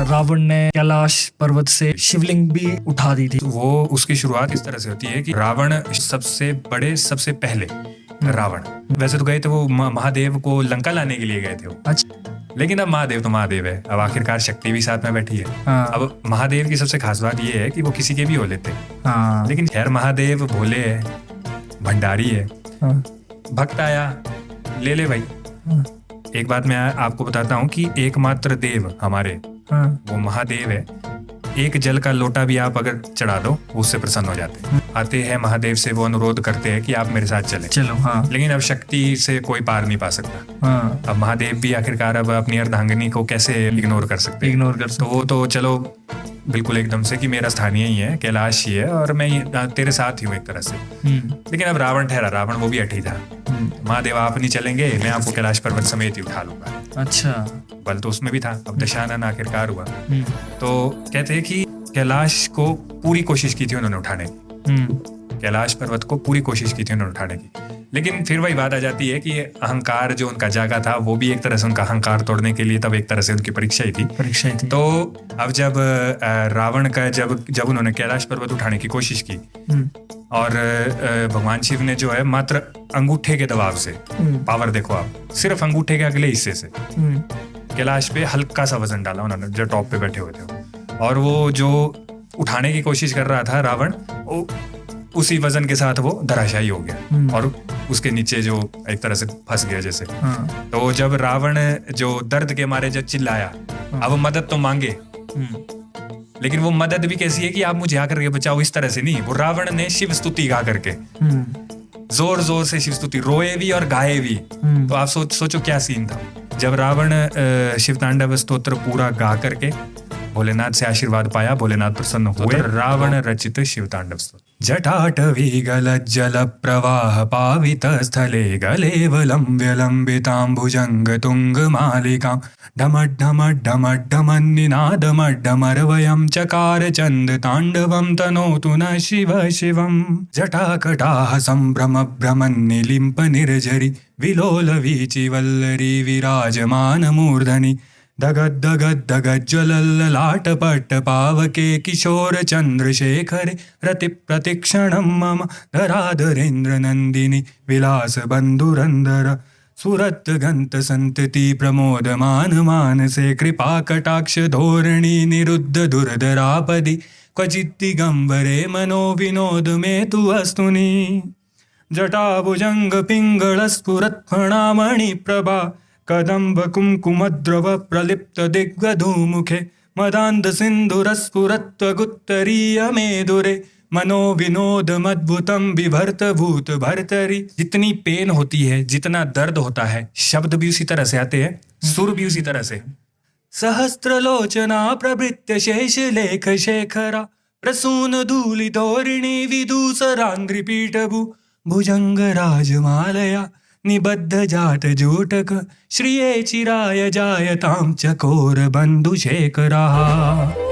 रावण ने कैलाश पर्वत से शिवलिंग भी उठा दी थी। वो उसकी शुरुआत इस तरह से होती है कि रावण सबसे बड़े सबसे पहले रावण वैसे तो गए थे वो महादेव को लंका लाने के लिए गए थे वो। अच्छा। लेकिन अब महादेव तो महादेव है, अब आखिरकार शक्ति भी साथ में बैठी है। हाँ। अब महादेव की सबसे खास बात ये है कि वो किसी के भी हो लेते। हाँ। लेकिन खैर महादेव भोले है, भंडारी है। हाँ। भक्त आया ले ले भाई। हाँ। एक बात मैं आपको बताता हूँ कि एकमात्र देव हमारे हाँ। वो महादेव है। एक जल का लोटा भी आप अगर चढ़ा दो उससे प्रसन्न हो जाते हैं। आते हैं महादेव से, वो अनुरोध करते हैं कि आप मेरे साथ चलें। चलो। हाँ। लेकिन अब शक्ति से कोई पार नहीं पा सकता। हाँ। अब महादेव भी आखिरकार अब अपनी अर्धांगिनी को कैसे इग्नोर कर सकते हैं? इग्नोर कर सकते। तो वो तो चलो बिल्कुल एकदम से कि मेरा स्थानीय ही है, कैलाश ही है और मैं तेरे साथ ही हूँ एक तरह से। लेकिन अब रावण ठहरा, रावण वो भी अठी था। महादेव आप नहीं चलेंगे, मैं आपको कैलाश पर्वत समेत ही उठा लूंगा। अच्छा। बल तो उसमें भी था। अब दशानन आखिरकार हुआ। तो कहते हैं कि कैलाश को पूरी कोशिश की थी उन्होंने उठाने की। कैलाश पर्वत को पूरी कोशिश की थी उन्होंने उठाने की। लेकिन फिर वही बात आ जाती है कि अहंकार जो उनका जागा था वो भी एक तरह से उनका अहंकार तोड़ने के लिए तब एक तरह से उनकी परीक्षा ही थी। तो अब जब रावण का जब उन्होंने कैलाश पर्वत उठाने की कोशिश की और भगवान शिव ने जो है मात्र अंगूठे के दबाव से, पावर देखो आप, सिर्फ अंगूठे के अगले हिस्से से कैलाश पे हल्का सा वजन डाला उन्होंने जो टॉप पे बैठे हुए थे। और वो जो उठाने की कोशिश कर रहा था रावण, उसी वजन के साथ वो धराशायी हो गया और उसके नीचे जो एक तरह से फंस गया जैसे। तो जब रावण जो दर्द के मारे जब चिल्लाया, अब मदद तो मांगे, लेकिन वो मदद भी कैसी है कि आप मुझे आकर के बचाओ, इस तरह से नहीं। वो रावण ने शिव स्तुति गा करके जोर जोर से शिव स्तुति, रोए भी और गाए भी। तो आप सोचो क्या सीन था जब रावण शिव तांडव स्तोत्र पूरा गा करके भोलेनाथ से आशीर्वाद पाया, भोलेनाथ प्रसन्न हुए। रावण रचित शिव तांडव स्तोत्र। जटाटवी गलज्जल प्रवाह पावित स्थले गलेवलम्ब्य लम्बिताम्बुजंग तुंग मालिकां ढमड्ढमड्ढमड्ढमन्निनादमड्ढमरवयं चकार चंद तांडवं तनोतु न शिव शिवं। जटाकटाह संभ्रम भ्रमन्निलिम्प निर्झरि विलोल वीचि वल्लरी विराजमान मूर्धनि दगद दगद दगद ज्वलल्ललाट पट्ट पावके किशोर चंद्रशेखरे रति प्रतिक्षणं मम धराधरेन्द्र नंदिनी विलास बंधुरंदर सुरत गंत संतति प्रमोदमान मानसे कृपा कटाक्ष धोरणी निरुद्ध दुर्धरापदि क्वचित् दिगंबरे मनो विनोद में तु वस्तुनि। जटाभुजंग पिंगल स्फुरत् फणामणि प्रभा कदम्ब कुंकुमद्रव प्रलिप्त दिग्वधूमुखे मदान्ध सिन्धुरस्फुरत्वगुत्तरीय मेदुरे मनो विनोद मद्भुतम विभर्त भूत भर्तरी। जितनी पेन होती है, जितना दर्द होता है, शब्द भी उसी तरह से आते हैं, सुर भी उसी तरह से। सहस्त्रलोचना प्रभृत्य शेष लेख शेखरा प्रसून धूलि धोरिणी विदूसरांग्रिपीठभु भुजंग राजमालया निबद्ध जात जूटक श्रिये चिराय जायतां चकोर बंधु शेखरा।